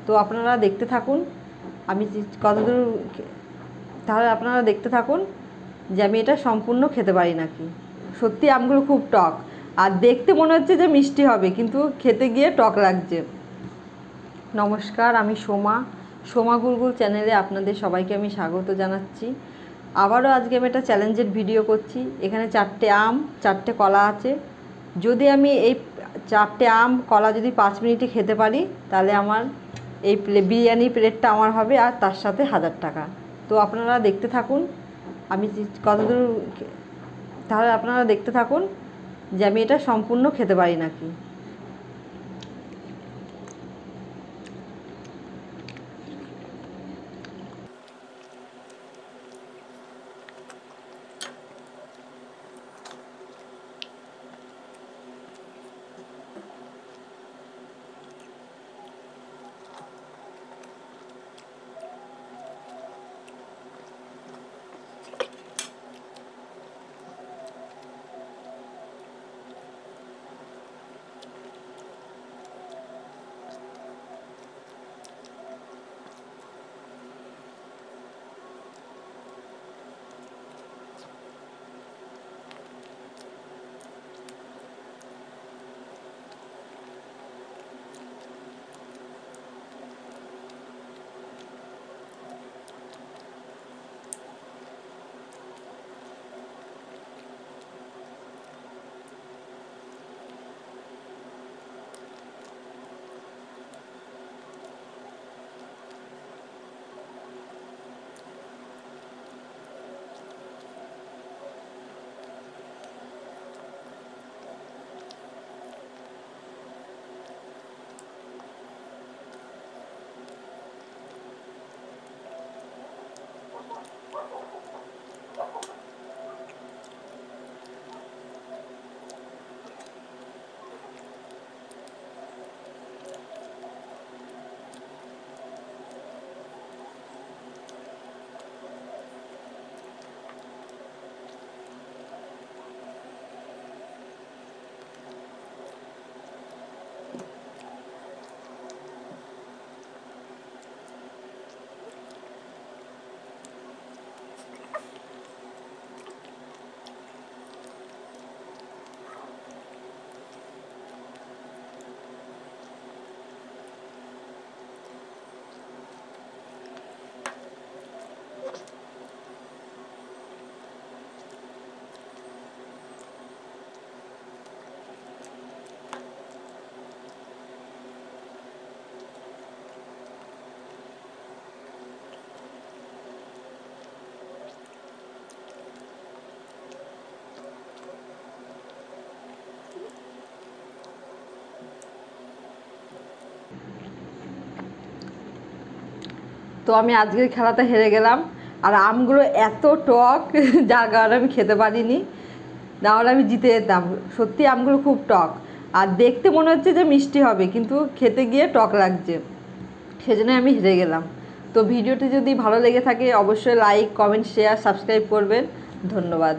তো আপনারা দেখতে থাকুন আমি কতদূর, তাহলে আপনারা দেখতে থাকুন যে আমি এটা সম্পূর্ণ খেতে পারি নাকি। সত্যি আমগুলো খুব টক, আর দেখতে মনে হচ্ছে যে মিষ্টি হবে, কিন্তু খেতে গিয়ে টক লাগছে। নমস্কার, আমি সোমা গুলগুল চ্যানেলে আপনাদের সবাইকে আমি স্বাগত জানাচ্ছি। আবারও আজকে আমি একটা চ্যালেঞ্জের ভিডিও করছি। এখানে 4টে আম, 4টে কলা আছে। যদি আমি এই 4টে আম কলা যদি 5 মিনিটে খেতে পারি, তাহলে আমার এই বিরিয়ানি প্লেটটা আমার হবে, আর তার সাথে 1000 টাকা। তো আপনারা দেখতে থাকুন আমি কতদূর, তাহলে আপনারা দেখতে থাকুন যে আমি এটা সম্পূর্ণ খেতে পারি নাকি। তো আমি আজকের খেলাতে হেরে গেলাম, আর আমগুলো এত টক যার কারণে আমি খেতে পারিনি, নাহলে আমি জিতে যেতাম। সত্যি আমগুলো খুব টক, আর দেখতে মনে হচ্ছে যে মিষ্টি হবে, কিন্তু খেতে গিয়ে টক লাগছে, সেজন্য আমি হেরে গেলাম। তো ভিডিওটি যদি ভালো লেগে থাকে অবশ্যই লাইক, কমেন্ট, শেয়ার, সাবস্ক্রাইব করবেন। ধন্যবাদ।